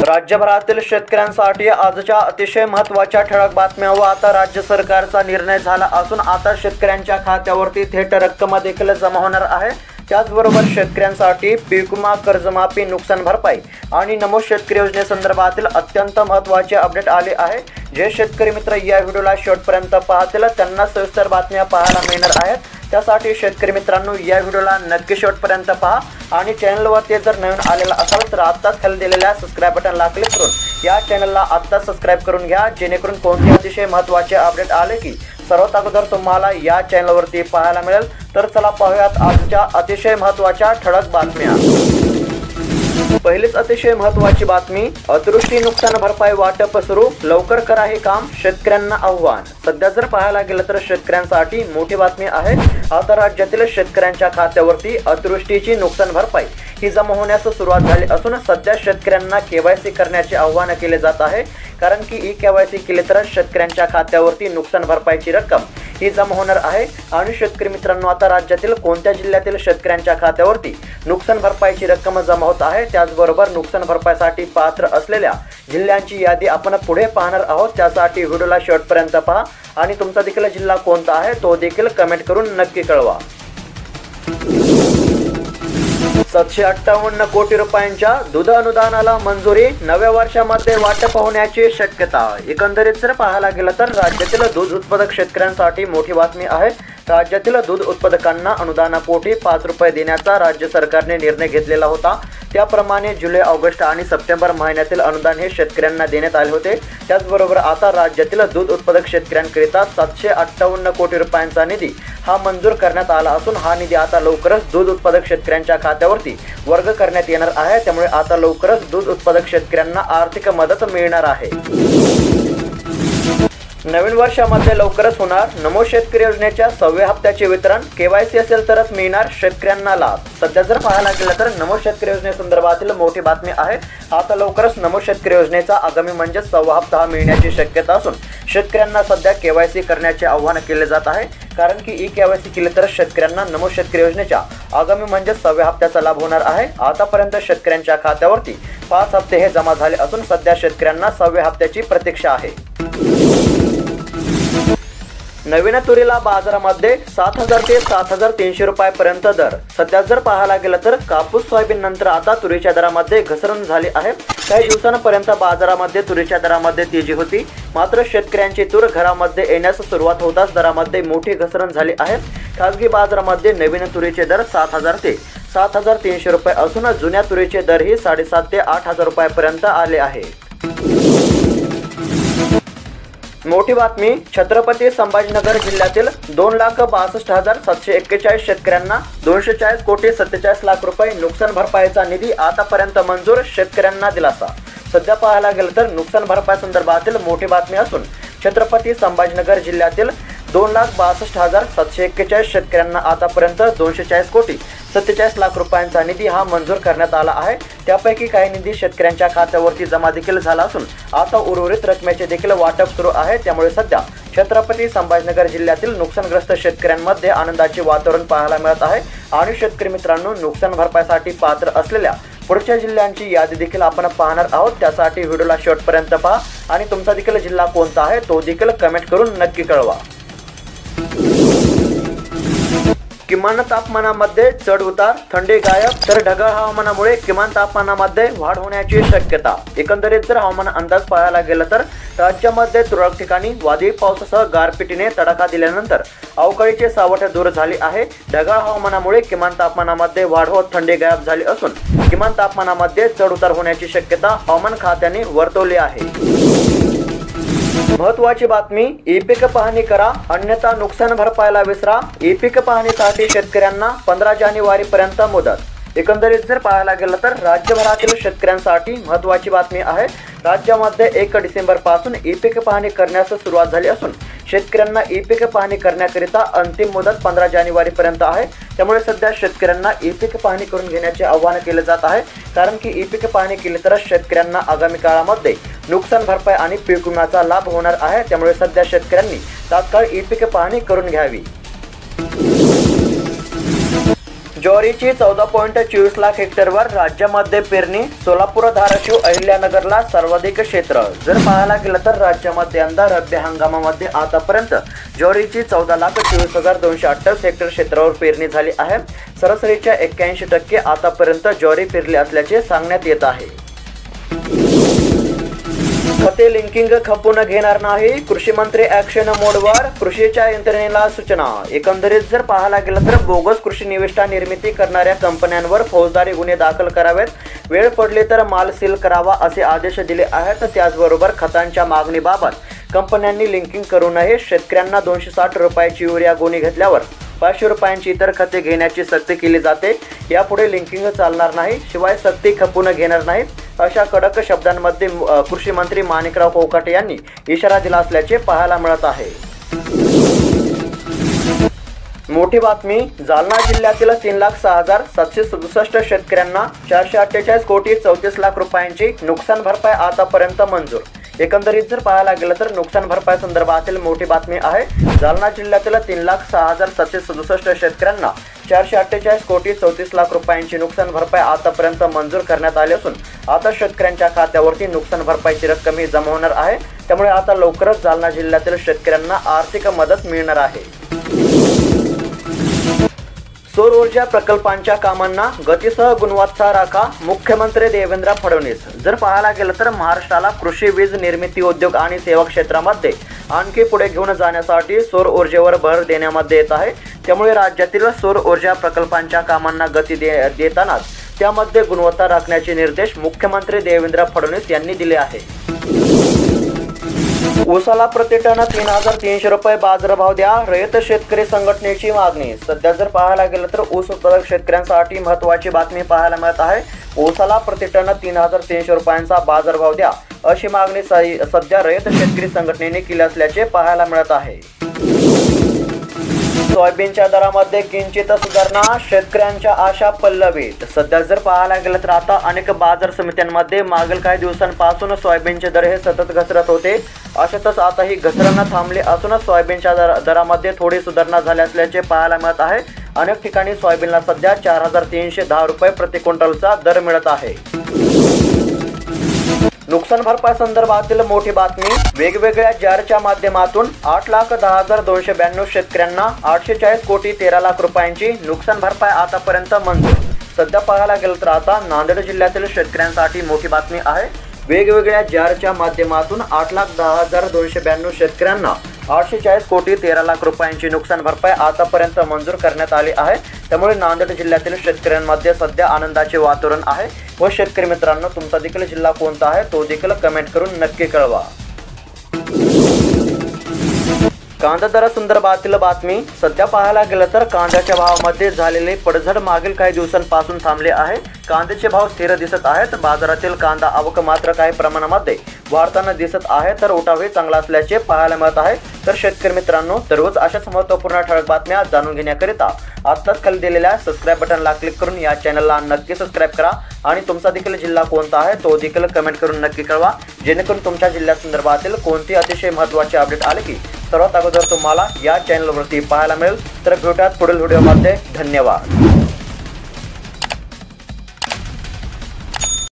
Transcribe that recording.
राज्यभरातील शेतकऱ्यांसाठी आजच्या अतिशय महत्त्वाच्या ठळक बातम्या व आता राज्य सरकारचा निर्णय झाला असून आता शेतकऱ्यांच्या खात्यावरती थेट रक्कम देखील जमा होणार आहे। त्याचबरोबर शेतकऱ्यांसाठी पीक विमा, कर्जमाफी, नुकसान भरपाई आणि नमो शेतकरी योजनेसंदर्भातील अत्यंत महत्त्वाचे अपडेट आले आहे। जे शेतकरी मित्र या व्हिडिओला शेवटपर्यंत पाहतील त्यांना सविस्तर बातम्या पाहायला मिळणार आहेत। त्यासाठी शेतकरी मित्रांनो या व्हिडिओला नक्की शेवटपर्यंत पहा आणि चॅनलवरती जर नवीन आलेला असाल तर आत्ताच खाली दिलेल्या सबस्क्राइब बटनला क्लिक करून या चॅनलला आत्ताच सबस्क्राइब करून घ्या, जेणेकरून कोणते अतिशय महत्त्वाचे अपडेट आले की सर्वात अगोदर तुम्हाला या चॅनलवरती पाहायला मिळेल। तर चला पाहूयात आजच्या अतिशय महत्त्वाच्या ठळक बातम्या। पहिलीच अतिशय महत्त्वाची बातमी, अतिवृष्टी नुकसान भरपाई वाटप सुरू, लवकर करा हे काम, शेतकऱ्यांना आव्हान। सध्या जर पाहायला गेलं तर शेतकऱ्यांसाठी मोठी बातमी आहे। आता राज्यातील शेतकऱ्यांच्या खात्यावरती अतिवृष्टीची नुकसान भरपाई ही जमा होण्यास सुरुवात झाली असून सध्या शेतकऱ्यांना केवायसी करण्याचे आव्हान केले जात आहे। कारण की ई केवायसी केले तर शेतकऱ्यांच्या खात्यावरती नुकसान भरपाईची रक्कम ही जमा होणार आहे। आणि शेतकरी मित्रांनो, आता राज्यातील कोणत्या जिल्ह्यातील शेतकऱ्यांच्या खात्यावरती नुकसान भरपाईची रक्कम जमा होत आहे, त्याचबरोबर नुकसान भरपाईसाठी पात्र असलेल्या जिल्ह्यांची यादी आपण पुढे पाहणार आहोत। त्यासाठी व्हिडिओला शेवटपर्यंत पहा आणि तुमचा देखील जिल्हा कोणता आहे तो देखील कमेंट करून नक्की कळवा। 758 कोटी रुपयांच्या दूध अनुदानाला मंजुरी, नव्या वर्षामध्ये वाटप होण्याची शक्यता। एकंदरीत जर पाहायला गेलं तर राज्यातील दूध उत्पादक शेतकऱ्यांसाठी मोठी बातमी आहे। राज्यातील दूध उत्पादकांना अनुदानापोटी 5 रुपये देण्याचा राज्य सरकारने निर्णय घेतलेला होता। त्याप्रमाणे जुलै, ऑगस्ट आणि सप्टेंबर महिन्यातील अनुदान हे शेतकऱ्यांना देण्यात आले होते। त्याचबरोबर आता राज्यातील दूध उत्पादक शेतकऱ्यांकरिता 758 कोटी रुपयांचा निधी हा मंजूर करण्यात आला असून हा निधी आता लवकरच दूध उत्पादक शेतकऱ्यांच्या खात्यावरती वर्ग करण्यात येणार आहे। त्यामुळे आता लवकरच दूध उत्पादक शेतकऱ्यांना आर्थिक मदत मिळणार आहे। नवीन वर्षामध्ये लवकरच होणार नमो शेतकरी योजनेच्या 6व्या हप्त्याचे वितरण, केवायसी असेल तरच मिळणार शेतकऱ्यांना लाभ। सध्या जर पाहायला गेलं तर नमो शेतकरी योजनेसंदर्भातील मोठी बातमी आहे। आता लवकरच नमो शेतकरी योजनेचा आगामी म्हणजे 6वा हप्ता हा मिळण्याची शक्यता असून शेतकऱ्यांना सध्या केवायसी करण्याचे आव्हान केले जात आहे। कारण की ई केवायसी केले तर शेतकऱ्यांना नमो शेतकरी योजनेच्या आगामी म्हणजे 6व्या हप्त्याचा लाभ होणार आहे। आतापर्यंत शेतकऱ्यांच्या खात्यावरती 5 हप्ते हे जमा झाले असून सध्या शेतकऱ्यांना 6व्या हप्त्याची प्रतीक्षा आहे। नवीन तुरीला बाजारामध्ये 7,000 ते 7,300 रुपयापर्यंत दर। सध्या जर पाहायला गेलं तर कापूस, सोयाबीन नंतर आता तुरीच्या दरामध्ये घसरण झाली आहे। काही दिवसांपर्यंत बाजारामध्ये तुरीच्या दरामध्ये तेजी होती, मात्र शेतकऱ्यांची तूर घरामध्ये येण्यास सुरुवात होताच दरामध्ये मोठी घसरण झाली आहे। खासगी बाजारामध्ये नवीन तुरीचे दर 7,000 ते 7,300 रुपये असून जुन्या तुरीचे दरही 7,500 ते 8,000 रुपयापर्यंत आले आहे। मोठी बातमी, छत्रपती संभाजीनगर जिल्ह्यातील 2,62,741 शेतकऱ्यांना 240 कोटी 47 लाख रुपये नुकसान भरपाईचा निधी आतापर्यंत मंजूर, शेतकऱ्यांना दिलासा। सध्या पाहायला गेलं तर नुकसान भरपाई संदर्भातील मोठी बातमी असून छत्रपती संभाजीनगर जिल्ह्यातील 2,62,741 शेतकऱ्यांना आतापर्यंत 240 कोटी 47 लाख रुपयांचा निधी हा मंजूर करण्यात आला आहे। त्यापैकी काही निधी शेतकऱ्यांच्या खात्यावरती जमा देखील झाला असून आता उर्वरित रकमेचे देखील वाटप सुरू आहे। त्यामुळे सध्या छत्रपती संभाजीनगर जिल्ह्यातील नुकसानग्रस्त शेतकऱ्यांमध्ये आनंदाचे वातावरण पाहायला मिळत आहे। आणि शेतकरी मित्रांनो, नुकसान भरपाईसाठी पात्र असलेल्या पुढच्या जिल्ह्यांची यादी देखील आपण पाहणार आहोत। त्यासाठी व्हिडिओला शेवटपर्यंत पहा आणि तुमचा देखील जिल्हा कोणता आहे तो देखील कमेंट करून नक्की कळवा। किमान तापमानामध्ये चढ उतार, थंडी गायब तर ढगाळ हवामानामुळे किमान तापमानामध्ये वाढ होण्याची शक्यता। एकंदरीत जर हवामान अंदाज पाहायला गेलं तर राज्यामध्ये तुरळक ठिकाणी वादळी पावसासह गारपिटीने तडाखा दिल्यानंतर अवकाळीचे सावट दूर झाले आहे। ढगाळ हवामानामुळे किमान तापमानामध्ये वाढ होत थंडी गायब झाली असून किमान तापमानामध्ये चढ उतार होण्याची शक्यता हवामान खात्याने वर्तवली आहे। महत्त्वाची बातमी, ई पीक पाहणी करा अन्यथा नुकसान भरपाईला विसरा। ई पीक पाहणीसाठी शेतकऱ्यांना 15 जानेवारीपर्यंत मुदत। एकंदरीत जर पाहायला गेलं तर राज्यभरातील शेतकऱ्यांसाठी महत्त्वाची बातमी आहे। राज्यामध्ये 1 डिसेंबर पासून ई पीक पाहणी करण्यास सुरुवात झाली असून शेतकऱ्यांना ई पीक पाहणी करण्याकरिता अंतिम मुदत 15 जानेवारीपर्यंत आहे। त्यामुळे सध्या शेतकऱ्यांना ई पीक पाहणी करून घेण्याचे आवाहन केले जात आहे। कारण की ई पीक पाहणी केली तर शेतकऱ्यांना आगामी काळामध्ये नुकसान भरपाई आणि पीक विम्याचा लाभ होणार आहे। त्यामुळे सध्या शेतकऱ्यांनी तात्काळ ई पीक पाहणी करून घ्यावी। ज्वारीची 14.24 लाख हेक्टरवर राज्यामध्ये पेरणी. सोलापूर, धाराशिव, अहिल्यानगरला सर्वाधिक क्षेत्र. जर पाहायला गेलं तर राज्यामध्ये यंदा रब्बी हंगामामध्ये आतापर्यंत ज्वारीची 14,24,228 हेक्टर क्षेत्रावर पेरणी झाली आहे. सरासरीच्या 81% आतापर्यंत ज्वारी पेरली असल्याचे सांगण्यात येत आहे. खते लिंकिंग खपून घेणार नाही. कृषी मंत्री ॲक्शन मोडवर. कृषीच्या यंत्रणेला सूचना. एकंदरीत जर पाहायला गेलं तर बोगस कृषी निविष्ठा निर्मिती करणाऱ्या कंपन्यांवर फौजदारी गुन्हे दाखल करावेत. वेळ पडली तर माल सील करावा असे आदेश दिले आहेत. त्याचबरोबर खतांच्या मागणीबाबत कंपन्यांनी लिंकिंग करू नये. शेतकऱ्यांना 260 रुपयाची युरिया गोणी घेतल्यावर 500 रुपयांची इतर खते घेण्याची सक्ती केली जाते. यापुढे लिंकिंग चालणार नाही. शिवाय सक्ती खपून घेणार नाही अशा कडक शब्दांमध्ये कृषी मंत्री माणिकराव कोकाटे यांनी इशारा दिला असल्याचे पाहायला मिळत आहे. मोठी बातमी. जालना जिल्ह्यातील 3,06,767 शेतकऱ्यांना 448 कोटी 34 लाख रुपयांची नुकसान भरपाई आतापर्यंत मंजूर. एकंदरीत जर पाहायला गेलं तर नुकसान भरपाई संदर्भातील मोठी बातमी आहे. जालना जिल्ह्यातील 3,06,767 शेतकऱ्यांना 448 कोटी 34 लाख रुपयांची नुकसान भरपाई आतापर्यंत मंजूर करण्यात आली असून आता शेतकऱ्यांच्या खात्यावरती नुकसान भरपाईची रक्कम ही जमा होणार आहे. त्यामुळे आता लवकरच जालना जिल्ह्यातील शेतकऱ्यांना आर्थिक मदत मिळणार आहे. सौर ऊर्जा प्रकल्पांच्या कामांना गतीसह गुणवत्ता राखा. मुख्यमंत्री देवेंद्र फडणवीस. जर पाहायला गेलं तर महाराष्ट्राला कृषी, वीज निर्मिती, उद्योग आणि सेवा क्षेत्रामध्ये आणखी पुढे घेऊन जाण्यासाठी सौर ऊर्जेवर भर देण्यामध्ये येत आहे. त्यामुळे राज्यातील सौर ऊर्जा प्रकल्पांच्या कामांना गती देतानाच त्यामध्ये गुणवत्ता राखण्याचे निर्देश मुख्यमंत्री देवेंद्र फडणवीस यांनी दिले आहे. ऊसाला प्रति टन 3,300 रुपये बाजारभाव द्या. रयत शेतकरी संघटनेची मागणी. सध्या जर पाहायला गेलं तर ऊस उत्पादक शेतकऱ्यांसाठी महत्त्वाची बातमी पाहायला मिळत आहे. ऊसाला प्रति टन 3,300 रुपयांचा बाजारभाव द्या अशी मागणी सध्या रयत शेतकरी संघटनेने केली असल्याचे पाहायला मिळत आहे. सोयाबीनच्या दरामध्ये किंचित सुधारणा. शेतकऱ्यांच्या आशा पल्लवीत. सध्या जर पाहायला गेलं तर आता अनेक बाजार समित्यांमध्ये मागील काही दिवसांपासून सोयाबीनचे दर हे सतत घसरत होते. अशातच आता ही घसरण थांबली असून सोयाबीनच्या दरामध्ये थोडी सुधारणा झाली असल्याचे पाहायला मिळत आहे. अनेक ठिकाणी सोयाबीनला सध्या 4,310 रुपये प्रति क्विंटलचा दर मिळत आहे. नुकसान भरपाई संदर्भातील मोठी बातमी. वेगवेगळ्या जारच्या माध्यमातून 8,10,292 शेतकऱ्यांना 840 कोटी 13 लाख रुपयांची नुकसान भरपाई आतापर्यंत मंजूर. सध्या पाहायला गेलं तर आता नांदेड जिल्ह्यातील शेतकऱ्यांसाठी मोठी बातमी आहे. वेगवेगळ्या जारच्या माध्यमातून 8,10,292 शेतकऱ्यांना 840 कोटी 13 लाख रुपयांची नुकसान भरपाई आतापर्यंत मंजूर करण्यात आली आहे. त्यामुळे नांदेड जिल्ह्यातील शेतकऱ्यांमध्ये सध्या आनंदाचे वातावरण आहे. व शेतकरी मित्रांनो, तुमचा देखील जिल्हा कोणता आहे तो देखील कमेंट करून नक्की कळवा. कांदा दरासंदर्भातील बातमी. सध्या पाहायला गेलं तर कांद्याच्या भावामध्ये झालेले पडझड मागील काही दिवसांपासून थांबले आहे. कांद्याचे भाव स्थिर दिसत आहेत. बाजारातील कांदा आवक मात्र काही प्रमाणामध्ये वाढताना दिसत आहे. तर उठावही चांगला असल्याचे पाहायला मिळत आहे. तर शेतकरी मित्रांनो, दररोज अशाच महत्त्वपूर्ण ठळक बातम्या जाणून घेण्याकरिता आत्ताच खाली दिलेल्या सबस्क्राईब बटनला क्लिक करून या चॅनलला नक्की सबस्क्राईब करा. आणि तुमचा देखील जिल्हा कोणता आहे तो देखील कमेंट करून नक्की कळवा. जेणेकरून तुमच्या जिल्ह्यासंदर्भातील कोणती अतिशय महत्त्वाचे अपडेट आले की सर्वात अगोदर तुम्हाला या चॅनलवरती पाहायला मिळेल. तर भेटूयात पुढील व्हिडिओमध्ये. धन्यवाद.